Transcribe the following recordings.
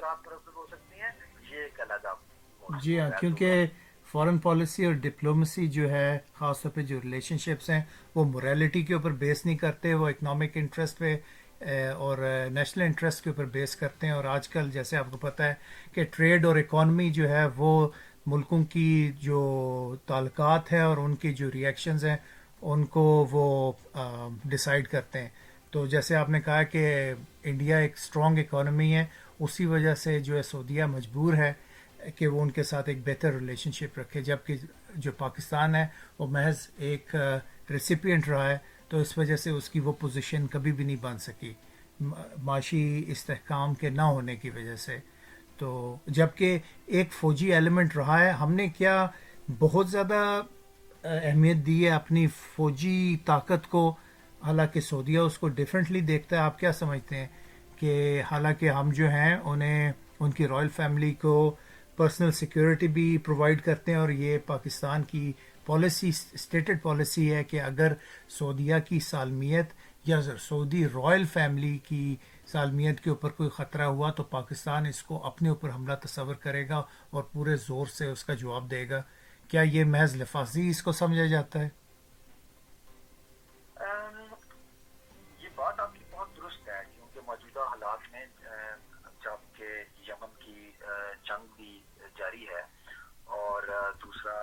آپ طرف ہو سکتی ہیں، یہ ایک علیحدہ جی موضوع ہاں، ہے. تو کیونکہ فارن پالیسی اور ڈپلومسی جو ہے، خاص طور پہ جو ریلیشن شپس ہیں، وہ موریلٹی کے اوپر بیس نہیں کرتے، وہ اکنامک انٹرسٹ پہ اور نیشنل انٹرسٹ کے اوپر بیس کرتے ہیں. اور آج کل جیسے آپ کو پتہ ہے کہ ٹریڈ اور اکانومی جو ہے وہ ملکوں کی جو تعلقات ہیں اور ان کی جو ریئیکشنز ہیں ان کو وہ ڈیسائیڈ کرتے ہیں. تو جیسے آپ نے کہا کہ انڈیا ایک اسٹرانگ اکانومی ہے، اسی وجہ سے جو ہے سعودیہ مجبور ہے کہ وہ ان کے ساتھ ایک بہتر ریلیشن شپ رکھے، جبکہ جو پاکستان ہے وہ محض ایک ریسیپینٹ رہا ہے، تو اس وجہ سے اس کی وہ پوزیشن کبھی بھی نہیں بن سکی معاشی استحکام کے نہ ہونے کی وجہ سے. تو جبکہ ایک فوجی ایلیمنٹ رہا ہے، ہم نے کیا بہت زیادہ اہمیت دی ہے اپنی فوجی طاقت کو، حالانکہ سعودیہ اس کو ڈفرینٹلی دیکھتا ہے. آپ کیا سمجھتے ہیں کہ حالانکہ ہم جو ہیں انہیں ان کی رائل فیملی کو پرسنل سیکیورٹی بھی پرووائڈ کرتے ہیں، اور یہ پاکستان کی پالیسی اسٹیٹڈ پالیسی ہے کہ اگر سعودیہ کی سالمیت یا سعودی رائل فیملی کی سالمیت کے اوپر کوئی خطرہ ہوا تو پاکستان اس کو اپنے اوپر حملہ تصور کرے گا اور پورے زور سے اس کا جواب دے گا. کیا یہ محض لفاظی اس کو سمجھا جاتا ہے؟ یہ بات آپ کی بہت درست ہے، کیونکہ موجودہ حالات میں جب کہ یمن کی جنگ بھی جاری ہے، اور دوسرا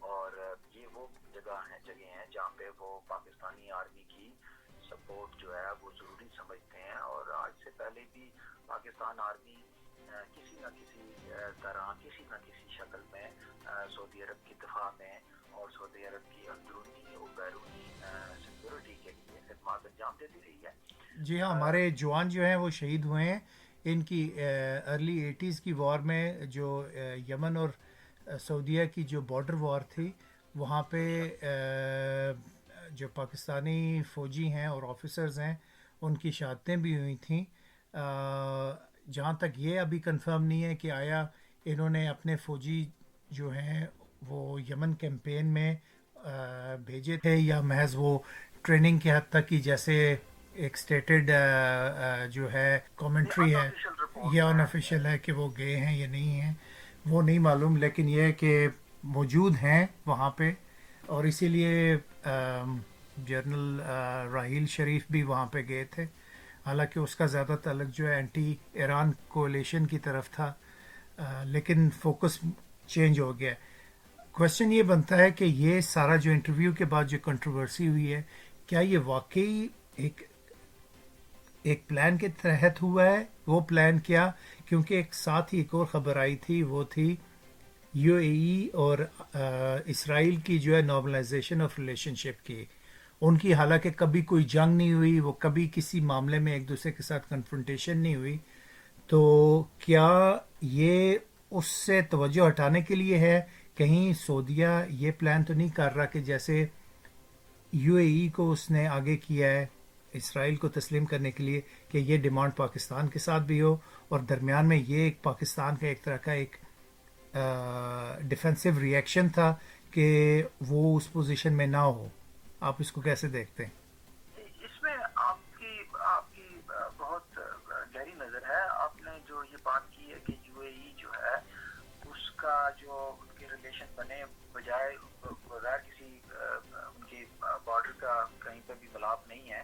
اور یہ وہ جگہ ہیں جہاں پہ وہ پاکستانی آرمی کی سپورٹ جو ہے وہ ضروری سمجھتے ہیں. اور آج سے پہلے بھی پاکستان آرمی کسی نہ کسی طرح، کسی نہ کسی شکل میں سعودی عرب کی دفاع میں اور سعودی عرب کی اندرونی اور بیرونی سیکورٹی کے لیے خدمات انجام دیتی رہی ہے. جی ہاں، ہمارے جوان جو ہیں وہ شہید ہوئے ہیں ان کی ارلی ایٹیز کی وار میں، جو یمن اور سعودیہ کی جو بارڈر وار تھی وہاں پہ بے شک. جو پاکستانی فوجی ہیں اور آفیسرز ہیں ان کی شہادتیں بھی ہوئی تھیں. جہاں تک یہ ابھی کنفرم نہیں ہے کہ آیا انہوں نے اپنے فوجی جو ہیں وہ یمن کیمپین میں بھیجے تھے یا محض وہ ٹریننگ کے حد تک کی، جیسے ایک اسٹیٹڈ جو ہے یہ کامنٹری ان ہے آفیشیل یا رپورٹس ان ہیں. آفیشیل ہے کہ وہ گئے ہیں یا نہیں ہیں، وہ نہیں معلوم. لیکن یہ ہے کہ موجود ہیں وہاں پہ، اور اسی لیے جنرل راحیل شریف بھی وہاں پہ گئے تھے، حالانکہ اس کا زیادہ تعلق جو ہے اینٹی ایران کولیشن کی طرف تھا. لیکن فوکس چینج ہو گیا. کوشچن یہ بنتا ہے کہ یہ سارا جو انٹرویو کے بعد جو کنٹروورسی ہوئی ہے، کیا یہ واقعی ایک ایک پلان کے تحت ہوا ہے؟ وہ پلان کیا؟ کیونکہ ایک ساتھ ہی ایک اور خبر آئی تھی، وہ تھی یو اے ای اور اسرائیل کی جو ہے نارملائزیشن آف ریلیشن شپ کی. ان کی حالانکہ کبھی کوئی جنگ نہیں ہوئی، وہ کبھی کسی معاملے میں ایک دوسرے کے ساتھ کنفرنٹیشن نہیں ہوئی. تو کیا یہ اس سے توجہ ہٹانے کے لیے ہے؟ کہیں سعودیہ یہ پلان تو نہیں کر رہا کہ جیسے یو اے ای کو اس نے آگے کیا ہے اسرائیل کو تسلیم کرنے کے لیے، کہ یہ ڈیمانڈ پاکستان کے ساتھ بھی ہو، اور درمیان میں یہ ایک پاکستان کا ایک طرح کا ایک ڈیفینسو ری ایکشن تھا کہ وہ اس پوزیشن میں نہ ہو. آپ اس کو کیسے دیکھتے ہیں؟ اس میں آپ کی بہت گہری نظر ہے. آپ نے جو یہ بات کی ہے کہ یو اے ای جو ہے اس کا جو ان کے ریلیشن بنے بجائے بغیر کسی ان کی بارڈر کا کہیں پہ بھی ملاپ نہیں ہے.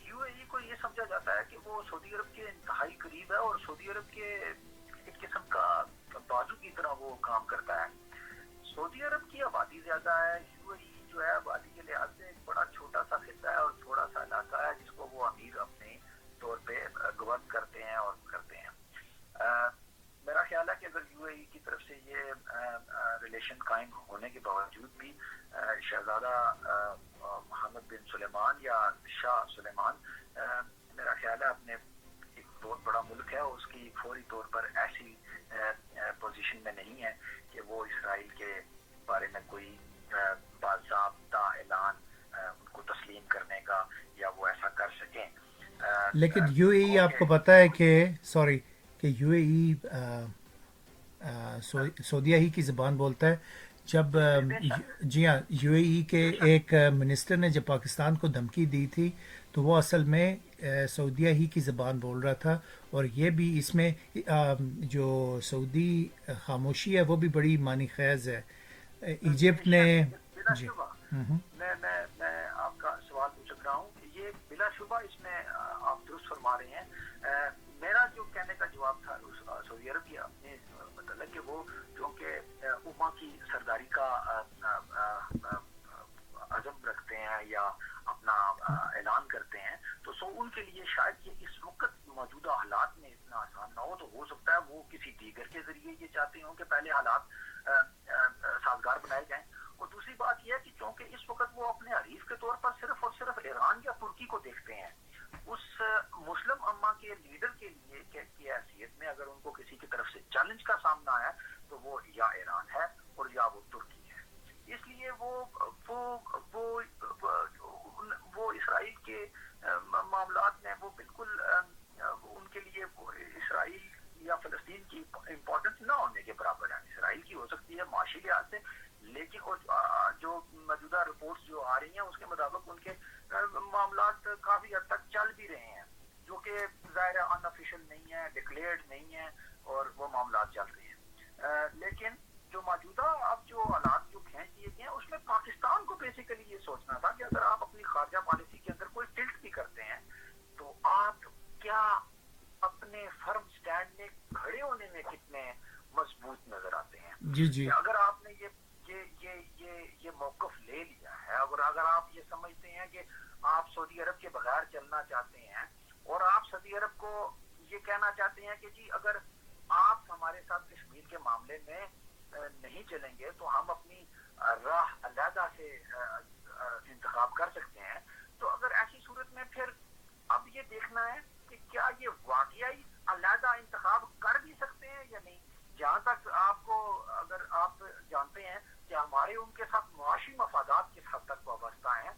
یو اے ای کو یہ سمجھا جاتا ہے کہ وہ سعودی عرب کے انتہائی قریب ہے اور سعودی عرب کے ایک قسم کا بازو کی طرح وہ کام کرتا ہے. سعودی عرب کی آبادی زیادہ ہے، یو اے ای جو ہے آبادی کے لحاظ سے ایک بڑا چھوٹا سا خطہ ہے اور تھوڑا سا علاقہ ہے جس کو وہ امیر اپنے طور پہ گورن کرتے ہیں اور کرتے ہیں. میرا خیال ہے کہ اگر یو اے ای کی طرف سے یہ ریلیشن قائم ہونے کے باوجود بھی شہزادہ محمد بن سلیمان یا شاہ سلیمان میرا خیال ہے اپنے ایک بہت بڑا ملک ہے، اس کی فوری طور پر ایسی پوزیشن میں نہیں ہے کہ وہ اسرائیل کے بارے میں کوئی باضابطہ اعلان ان کو تسلیم کرنے کا یا وہ ایسا کر سکیں. لیکن یو اے ای گو آپ کہ کو پتہ ہے کہ سوری کہ یو اے ای سعودیہ ہی کی زبان بولتا ہے، جب بے شک جی ہاں یو اے ای کے بے شک ایک منسٹر نے جب پاکستان کو دھمکی دی تھی تو وہ اصل میں سعودیہ ہی کی زبان بول رہا تھا، اور یہ بھی اس میں جو سعودی خاموشی ہے وہ بھی بڑی معنی خیز ہے. بے ایجپٹ نے شک بلا جی شبہ ہوں میں آپ کا سوال پوچھ رہا ہوں کہ یہ بلا شبہ اس میں آپ درست فرما رہے ہیں. میرا جو کہنے کا جواب تھا سعودی عرب کی اپنے متعلق کہ وہ چونکہ امہ کی سرداری کا عزم رکھتے ہیں یا اپنا اعلان کرتے ہیں، تو سو ان کے لیے شاید یہ اس وقت موجودہ حالات میں اتنا آسان نہ ہو. تو ہو سکتا ہے وہ کسی دیگر کے ذریعے یہ چاہتے ہوں کہ پہلے حالات سازگار بنائے جائیں. اور دوسری بات یہ ہے کہ چونکہ اس وقت وہ اپنے حریف کے طور پر صرف اور صرف ایران یا ترکی کو دیکھتے ہیں، اس مسلم امہ کے لیڈر کے لیے کی حیثیت میں اگر ان کو کسی کی طرف سے چیلنج کا سامنا ہے تو وہ یا ایران ہے اور یا وہ ترکی ہے. اس لیے وہ اسرائیل کے معاملات میں وہ بالکل ان کے لیے اسرائیل یا فلسطین کی امپورٹنس نہ ہونے کے برابر ہے. اسرائیل کی ہو سکتی ہے معاشی لحاظ سے، لیکن جو موجودہ رپورٹس جو آ رہی ہیں اس کے مطابق ان کے معاملات کافی حد تک چل بھی رہے ہیں، جو کہ ظاہر ان آفیشیل نہیں ہے، ڈکلیئرڈ نہیں ہے، اور وہ معاملات چل رہے ہیں. لیکن جو موجودہ اب جو حالات جو کھینچ دیے گئے ہیں اس میں پاکستان کو بیسیکلی یہ سوچنا تھا کہ اگر آپ اپنی خارجہ پالیسی کے اندر کوئی ٹلٹ بھی کرتے ہیں تو آپ کیا اپنے فرم سٹینڈ میں کھڑے ہونے میں کتنے مضبوط نظر آتے ہیں. جی جی کہ اگر آپ نے یہ موقف لے لیا ہے، اگر آپ یہ سمجھتے ہیں کہ آپ سعودی عرب کے بغیر چلنا چاہتے ہیں اور آپ سعودی عرب کو یہ کہنا چاہتے ہیں کہ جی اگر آپ ہمارے ساتھ کشمیر کے معاملے میں نہیں چلیں گے تو ہم اپنی راہ علیحدہ سے انتخاب کر سکتے ہیں، تو اگر ایسی صورت میں پھر اب یہ دیکھنا ہے کہ کیا یہ واقعی علیحدہ انتخاب کر بھی سکتے ہیں یا نہیں. جہاں تک آپ کو اگر آپ جانتے ہیں کہ ہمارے ان کے ساتھ معاشی مفادات کس حد تک وابستہ ہیں،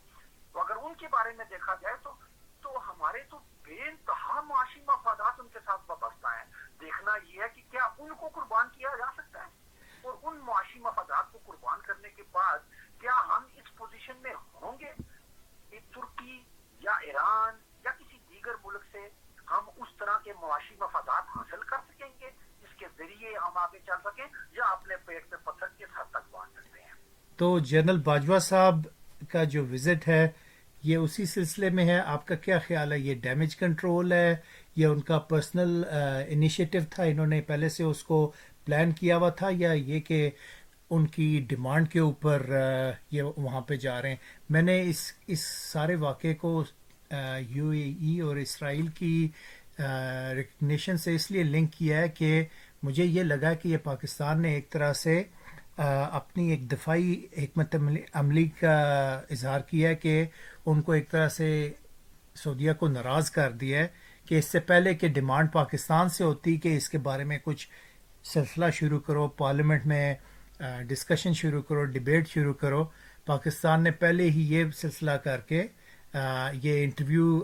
تو اگر ان کے بارے میں دیکھا جائے تو ہمارے تو بے انتہا معاشی مفادات ان کے ساتھ وابستہ ہیں. دیکھنا یہ ہے کہ کیا ان کو قربان کیا جا سکتا ہے، اور ان معاشی مفادات کو قربان کرنے کے بعد کیا ہم اس پوزیشن میں ہوں گے کہ ترکی یا ایران یا کسی دیگر ملک سے ہم اس طرح کے معاشی مفادات حاصل کر سکیں گے جس کے ذریعے ہم آگے چل سکیں، یا اپنے پیٹ پہ پتھر کس حد تک باندھ سکتے ہیں. تو جنرل باجوہ صاحب کا جو وزٹ ہے یہ اسی سلسلے میں ہے. آپ کا کیا خیال ہے، یہ ڈیمیج کنٹرول ہے یا ان کا پرسنل انیشیٹو تھا، انہوں نے پہلے سے اس کو پلان کیا ہوا تھا، یا یہ کہ ان کی ڈیمانڈ کے اوپر یہ وہاں پہ جا رہے ہیں؟ میں نے اس سارے واقعے کو یو اے ای اور اسرائیل کی ریکگنیشن سے اس لیے لنک کیا ہے کہ مجھے یہ لگا کہ یہ پاکستان نے ایک طرح سے اپنی ایک دفاعی حکمت عملی کا اظہار کیا ہے کہ ان کو ایک طرح سے سعودیہ کو ناراض کر دیا ہے کہ اس سے پہلے کہ ڈیمانڈ پاکستان سے ہوتی کہ اس کے بارے میں کچھ سلسلہ شروع کرو، پارلیمنٹ میں ڈسکشن شروع کرو، ڈیبیٹ شروع کرو، پاکستان نے پہلے ہی یہ سلسلہ کر کے یہ انٹرویو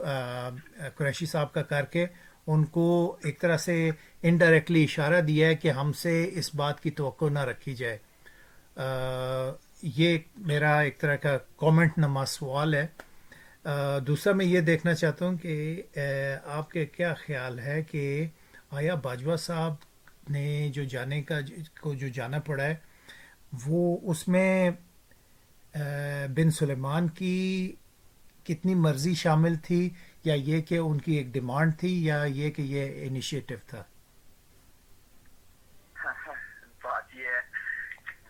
قریشی صاحب کا کر کے ان کو ایک طرح سے انڈائریکٹلی اشارہ دیا ہے کہ ہم سے اس بات کی توقع نہ رکھی جائے. یہ میرا ایک طرح کا کامنٹ نما سوال ہے. دوسرا میں یہ دیکھنا چاہتا ہوں کہ آپ کے کیا خیال ہے کہ آیا باجوہ صاحب نے جو جانے کا کو جو جانا پڑا ہے وہ اس میں بن سلیمان کی کتنی مرضی شامل تھی، یا یہ کہ ان کی ایک ڈیمانڈ تھی، یا یہ کہ یہ انیشیٹو تھا؟ بات یہ ہے،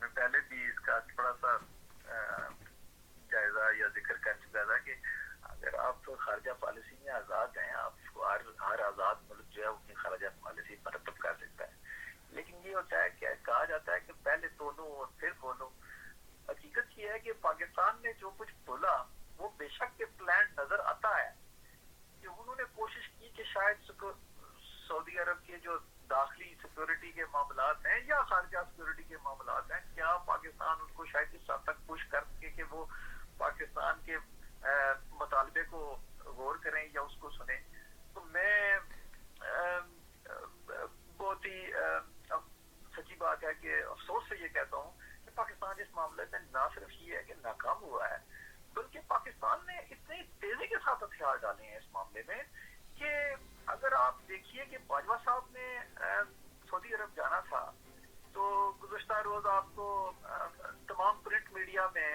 میں پہلے بھی اس کا تھوڑا سا جائزہ یا ذکر کر چکا تھا کہ اگر آپ خارجہ پالیسی میں آزاد ہیں، آپ کو ہر آزاد ملک جو ہے اپنی خارجہ پالیسی مرتب کر سکتا ہے. لیکن یہ ہوتا ہے کہ کہا جاتا ہے کہ پہلے تولو اور پھر بولو. حقیقت یہ ہے کہ پاکستان نے جو کچھ بولا وہ بے شک کے پلان نظر آتا ہے کہ انہوں نے کوشش کی کہ شاید سعودی عرب کے جو داخلی سیکورٹی کے معاملات ہیں یا خارجہ سیکورٹی کے معاملات ہیں، کیا پاکستان ان کو شاید اس حد تک پش کر سکے کہ وہ پاکستان کے مطالبے کو غور کریں یا اس کو سنیں. تو میں بہت ہی سچی بات ہے کہ افسوس سے یہ کہتا ہوں کہ پاکستان اس ہیں اس معاملے میں کہ اگر آپ دیکھیے کہ باجوہ صاحب نے سعودی عرب جانا تھا تو گزشتہ روز آپ کو تمام پرنٹ میڈیا میں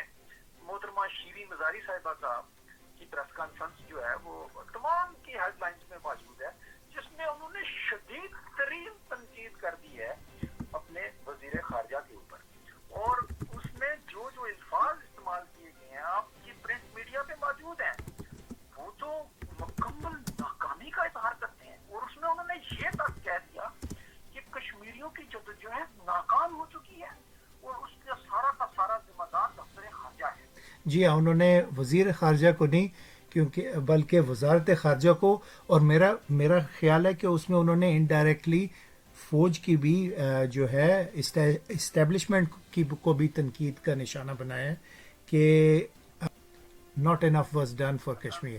محترمہ شیریں مزاری صاحبہ کا کی پریس کانفرنس جو ہے وہ تمام کی ہیڈ لائنز میں موجود ہے، جس میں انہوں نے شدید ترین تنقید کر دی ہے اپنے وزیر خارجہ کے اوپر، اور اس میں جو الفاظ استعمال کیے گئے ہیں آپ کی پرنٹ میڈیا پہ موجود ہیں وہ تو مکمل ناکامی کا اظہار کرتے ہیں، اور اس میں انہوں نے یہ تک کہہ دیا کہ کشمیریوں کی جدوجہد ناکام ہو چکی ہے اور اس کا سارا ذمہ دار دفتر خارجہ ہے۔ جی ہاں، انہوں نے وزیر خارجہ کو نہیں کیونکہ بلکہ وزارت خارجہ کو، اور میرا خیال ہے کہ اس میں انہوں نے انڈائریکٹلی فوج کی بھی جو ہے اسٹیبلشمنٹ کی کو بھی تنقید کا نشانہ بنایا ہے کہ not enough was done for Kashmir.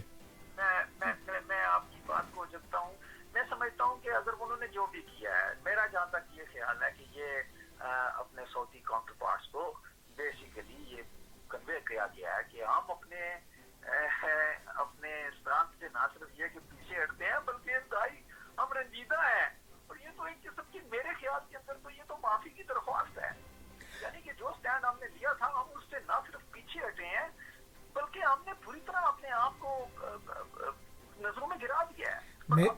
میں آپ کی بات کو جگتا ہوں، میں سمجھتا ہوں کہ اگر انہوں نے جو بھی کیا ہے، میرا جہاں تک یہ خیال ہے کہ یہ اپنے سعودی کاؤنٹر پارٹس کو بیسیکلی یہ کنوے کیا گیا ہے کہ ہم اپنے استران سے نہ صرف یہ کہ پیچھے ہٹتے ہیں بلکہ انتہائی ہم رنجیدہ ہیں، اور یہ تو ایک قسم کی میرے خیال کے اندر تو یہ تو معافی کی درخواست ہے، یعنی کہ جو سٹینڈ ہم نے لیا تھا ہم اس سے نہ صرف پیچھے ہٹے ہیں بلکہ ہم نے پوری طرح اپنے آپ کو نظروں میں گرا دیا ہے۔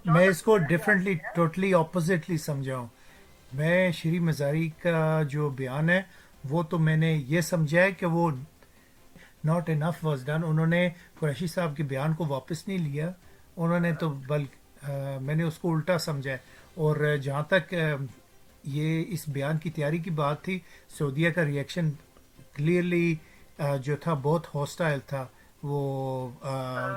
میں اس کو ڈفرینٹلی ٹوٹلی اپوزٹلی سمجھا ہوں۔ میں شیریں مزاری کا جو بیان ہے وہ تو میں نے یہ سمجھا ہے کہ وہ ناٹ انف واز ڈن، انہوں نے قریشی صاحب کے بیان کو واپس نہیں لیا، انہوں نے تو میں نے اس کو الٹا سمجھا ہے۔ اور جہاں تک یہ اس بیان کی تیاری کی بات تھی، سعودیہ کا ریئیکشن کلیئرلی جو تھا بہت ہاسٹائل تھا، وہ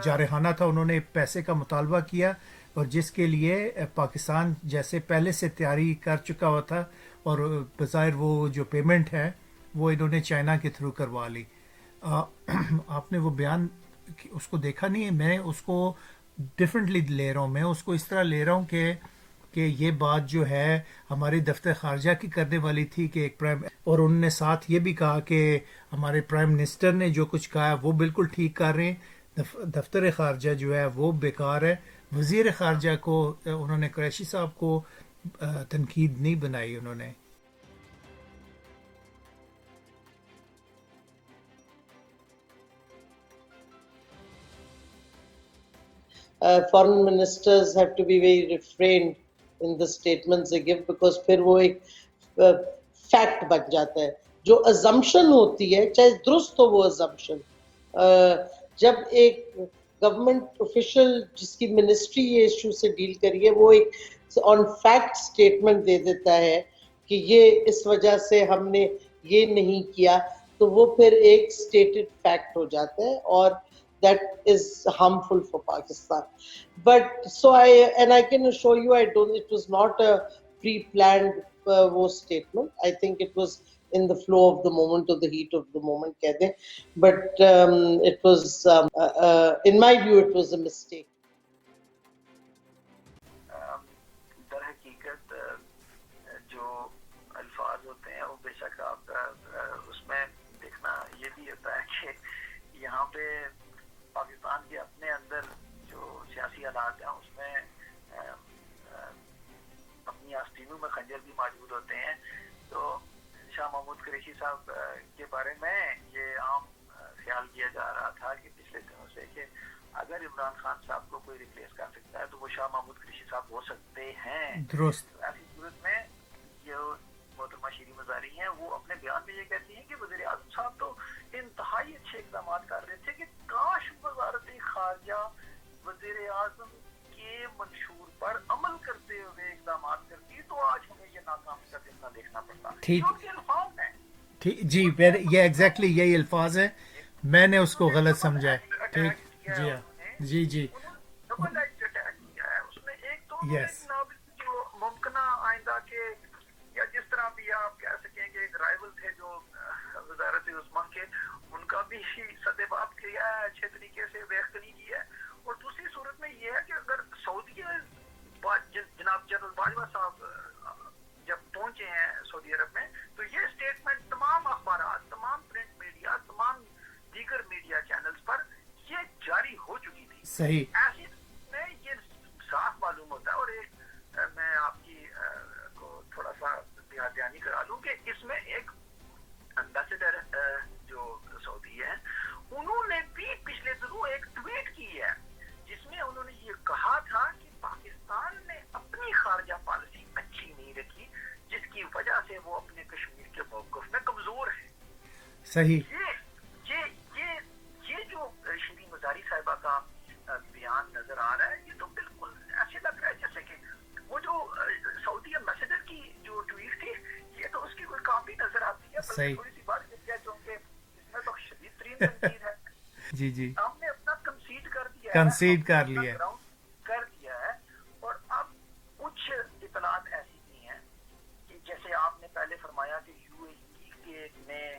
جارحانہ تھا، انہوں نے پیسے کا مطالبہ کیا اور جس کے لیے پاکستان جیسے پہلے سے تیاری کر چکا ہوا تھا، اور بظاہر وہ جو پیمنٹ ہے وہ انہوں نے چائنا کے تھرو کروا لی۔ آپ نے وہ بیان اس کو دیکھا نہیں ہے، میں اس کو ڈفرینٹلی لے رہا ہوں، میں اس کو اس طرح لے رہا ہوں کہ یہ بات جو ہے ہمارے دفتر خارجہ کی کرنے والی تھی کہ ایک اور انہوں نے ساتھ یہ بھی کہا کہ ہمارے پرائم منسٹر نے جو کچھ کہا ہے وہ بالکل ٹھیک کر رہے ہیں، دفتر خارجہ جو ہے وہ بیکار ہے۔ وزیر خارجہ کو انہوں نے قریشی صاحب کو تنقید نہیں بنائی انہوں نے۔ foreign ministers have to be very refrained in the statements they give because پھر وہ ایک فیکٹ بن جاتا ہے، جو assumption ہوتی ہے چاہے درست ہو وہ assumption، جب ایک گورنمنٹ official جس کی منسٹری یہ ایشو سے ڈیل کری ہے وہ ایک آن فیکٹ اسٹیٹمنٹ دے دیتا ہے کہ یہ اس وجہ سے ہم نے یہ نہیں کیا، تو وہ پھر ایک اسٹیٹڈ فیکٹ ہو جاتا ہے اور that is harmful for Pakistan. But so I can assure you it was not a pre-planned statement. I think it was in the flow of the moment or the heat of the moment, but it was in my view it was a mistake. در حقیقت جو الفاظ ہوتے ہیں وہ بے شک آپ اس میں دیکھنا یہ بھی ہوتا ہے کہ یہاں پہ پاکستان کے اپنے اندر جو سیاسی حالات ہیں اس میں اپنی آستینوں میں خنجر بھی موجود ہوتے ہیں، تو شاہ محمود قریشی صاحب کے بارے میں یہ عام خیال کیا جا رہا تھا کہ پچھلے دنوں سے کہ اگر عمران خان صاحب کو کوئی ریپلیس کر سکتا ہے تو وہ شاہ محمود قریشی صاحب ہو سکتے ہیں۔ درست۔ ایسی صورت میں جو محترمہ شیریں مزاری ہیں وہ اپنے بیان میں یہ کہتی ہیں کہ وزیر اعظم صاحب تو انتہائی اچھے اقدامات کر رہے تھے کہ کاش وزارت خارجہ وزیر اعظم کے منشور پر عمل کرتے ہوئے اقدامات کرتی تو آج ہمیں یہ ناکامی کا فتنہ دیکھنا پڑتا۔ ٹھیک، یہ ان کے الفاظ ہیں۔ جی یہ ایگزیکٹلی یہی الفاظ ہیں، میں نے اس کو غلط سمجھا ہے۔ ٹھیک، جی ہاں، جی جی ڈبل ایج اٹیک کیا ہے اس میں، ایک تو انہوں نے جو ممکنہ آئندہ کے یا جس طرح بھی آپ کہہ سکیں کہ ایک رائول تھے جو وزارت عظمیٰ کے، ان کا بھی سدباب کیا ہے، اچھے طریقے سے بےخطری کی ہے، اور دوسری صورت میں یہ ہے کہ اگر سعودی جناب جنرل باجوہ صاحب جب پہنچے ہیں سعودی عرب میں تو یہ اسٹیٹمنٹ تمام اخبارات، تمام پرنٹ میڈیا، تمام دیگر میڈیا چینلز پر یہ جاری ہو چکی تھی۔ صحیح۔ ایسی درمیانی کرا لوں کہ اس میں ایک امبیسڈر جو سعودی ہے انہوں نے بھی پچھلے دنوں ایک ٹویٹ کی ہے جس میں انہوں نے یہ کہا تھا کہ پاکستان نے اپنی خارجہ پالیسی اچھی نہیں رکھی جس کی وجہ سے وہ اپنے کشمیر کے موقف میں کمزور ہے. صحیح. یہ جو شری مزاری صاحبہ کا بیان نظر آ رہا ہے یہ تو بالکل ایسے لگ رہا ہے جیسے کہ وہ جو سعودی امبیسڈر کی جو ٹویٹ تھی یہ تو اس کی کوئی کاپی نظر آتی ہے. صحیح. تھوڑی سی بات کر چونکہ اس میں تو شدید ترین تنقید ہے. جی جی ہم نے اپنا کنسیڈ کر دیا کنسیڈ کر لیا ہے اور اب کچھ اطلاعات ایسی بھی ہیں کہ جیسے آپ نے پہلے فرمایا کہ یو اے ای کے نے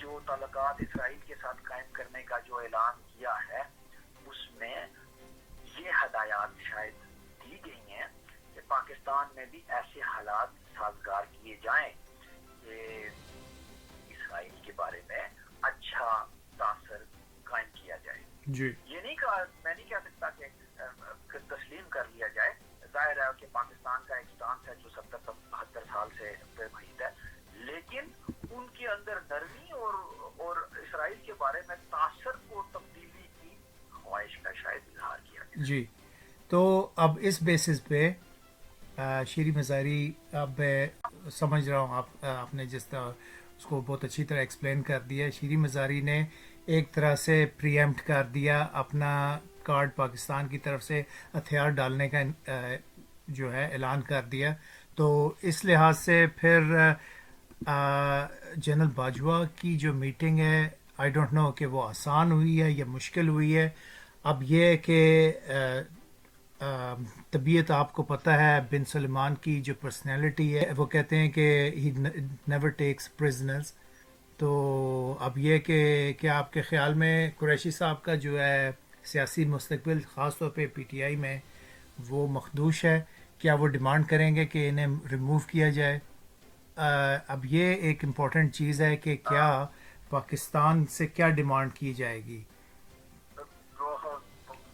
جو تعلقات اسرائیل کے ساتھ قائم کرنے کا جو اعلان کیا ہے اس میں یہ ہدایات شاید دی گئی ہیں کہ پاکستان میں بھی ایسے حالات سازگار کیے جائیں کہ اسرائیل کے بارے میں اچھا تاثر قائم کیا جائے. جی. یہ نہیں کہا, میں نہیں کہہ سکتا کہ تسلیم کر لیا جائے. ظاہر ہے کہ پاکستان کا ایک سٹانس ہے جو 70-72 سال سے محیط ہے, لیکن ان کے اندر نرمی اور اسرائیل کے بارے میں تاثر کو تبدیلی کی خواہش کا شاید اظہار کیا گیا. جی. تو اب اس بیسس پہ شری مزاری, اب سمجھ رہا ہوں آپ نے جس طرح اس کو بہت اچھی طرح ایکسپلین کر دیا. شری مزاری نے ایک طرح سے پری ایمپٹ کر دیا, اپنا کارڈ پاکستان کی طرف سے ہتھیار ڈالنے کا جو ہے اعلان کر دیا. تو اس لحاظ سے پھر جنرل باجوہ کی جو میٹنگ ہے آئی ڈونٹ نو کہ وہ آسان ہوئی ہے یا مشکل ہوئی ہے. اب یہ کہ طبیعت آپ کو پتہ ہے بن سلمان کی جو پرسنالٹی ہے, وہ کہتے ہیں کہ ہی نیور ٹیکس پرزنرز. تو اب یہ کہ کیا آپ کے خیال میں قریشی صاحب کا جو ہے سیاسی مستقبل خاص طور پہ پی ٹی آئی میں وہ مخدوش ہے؟ کیا وہ ڈیمانڈ کریں گے کہ انہیں ریموو کیا جائے؟ اب یہ ایک امپورٹنٹ چیز ہے کہ کیا پاکستان سے کیا ڈیمانڈ کی جائے گی.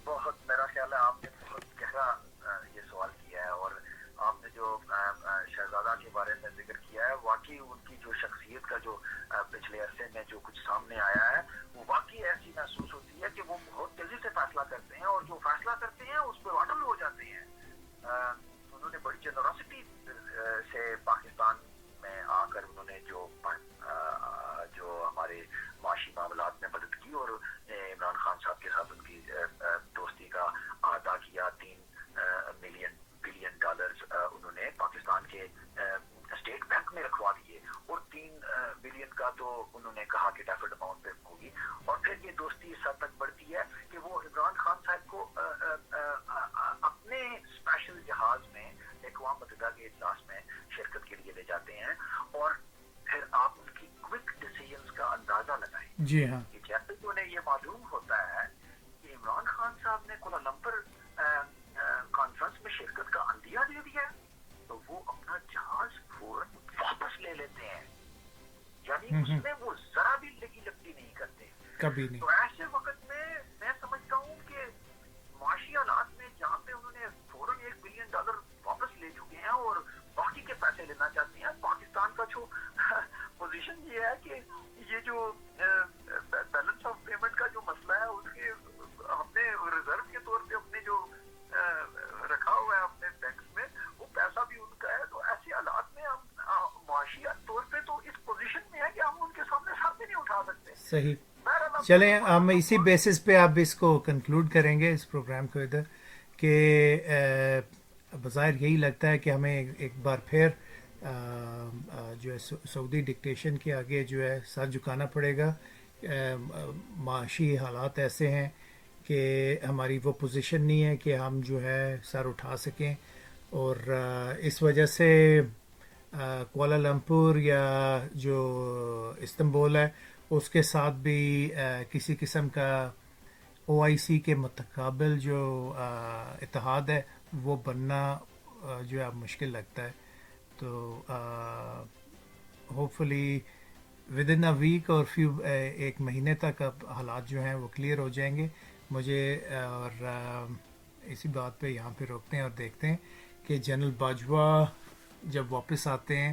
بہت میرا خیال ہے آپ نے بہت گہرا یہ سوال کیا ہے, اور آپ نے جو شہزادہ کے بارے میں ذکر کیا ہے واقعی ان کی جو شخصیت کا جو پچھلے عرصے میں جو کچھ سامنے آیا ہے وہ واقعی ایسی محسوس ہوتی ہے کہ وہ بہت تیزی سے فیصلہ کرتے ہیں اور جو فیصلہ کرتے ہیں اس پہ واٹل ہو جاتے ہیں. انہوں نے بڑی جنراسٹی سے پاکستان میں آ کر انہوں نے جو ہمارے معاشی معاملات میں مدد کی اور عمران خان صاحب کے ساتھ ان کی دوستی کا اعادہ کیا. $3 بلین انہوں نے پاکستان کے اسٹیٹ بینک میں رکھوا دیے اور $3 بلین کا تو انہوں نے کہا کہ ڈیفرڈ اماؤنٹ پہ ہوگی. اور پھر یہ دوستی اس حد تک بڑھتی ہے کہ وہ عمران خان صاحب کو اپنے اسپیشل جہاز میں اقوام متحدہ کے اجلاس میں شرکت کے لیے لے جاتے ہیں اور پھر آپ ان کی کوئک ڈیسیژنز کا اندازہ لگائیں. جی ہاں. جیسے کہ انہیں یہ معلوم ہوتا ہے کہ عمران خان صاحب نے کوالالمپر کانفرنس میں شرکت کا عندیہ دے دیا تو وہ اپنا جہاز فوراً واپس لے لیتے ہیں, یعنی اس میں وہ ذرا بھی لگتی نہیں کرتے کبھی نہیں. تو ایسے وقت میں سمجھتا ہوں کہ معاشی حالات میں جہاں پہ انہوں نے فوراً $1 بلین واپس لے چکے ہیں اور باقی کے پیسے لینا چاہتے ہیں, پاکستان کا جو پوزیشن یہ ہے کہ یہ جو بیلنس آف پیمنٹ کا جو مسئلہ ہے اس کے ہم نے ریزرو کے طور پہ اپنے جو رکھا ہوا ہے اپنے بینکس میں وہ پیسہ بھی ان کا ہے. تو ایسے حالات میں ہم معاشی طور پہ تو اس پوزیشن میں ہے کہ ہم ان کے سامنے سر بھی نہیں اٹھا سکتے. صحیح. چلیں ہم اسی بیسس پہ اب اس کو کنکلوڈ کریں گے اس پروگرام کو ادھر کہ بظاہر یہی لگتا ہے کہ ہمیں ایک بار پھر جو ہے سعودی ڈکٹیشن کے آگے جو ہے سر جھکانا پڑے گا. معاشی حالات ایسے ہیں کہ ہماری وہ پوزیشن نہیں ہے کہ ہم جو ہے سر اٹھا سکیں, اور اس وجہ سے کوالالمپور یا جو استنبول ہے اس کے ساتھ بھی کسی قسم کا OIC کے متقابل جو اتحاد ہے وہ بننا جو ہے مشکل لگتا ہے. تو hopefully with in a week اور ایک مہینے تک اب حالات جو ہیں وہ کلیئر ہو جائیں گے. مجھے اور اسی بات پہ یہاں پہ روکتے ہیں اور دیکھتے ہیں کہ جنرل باجوہ جب واپس آتے ہیں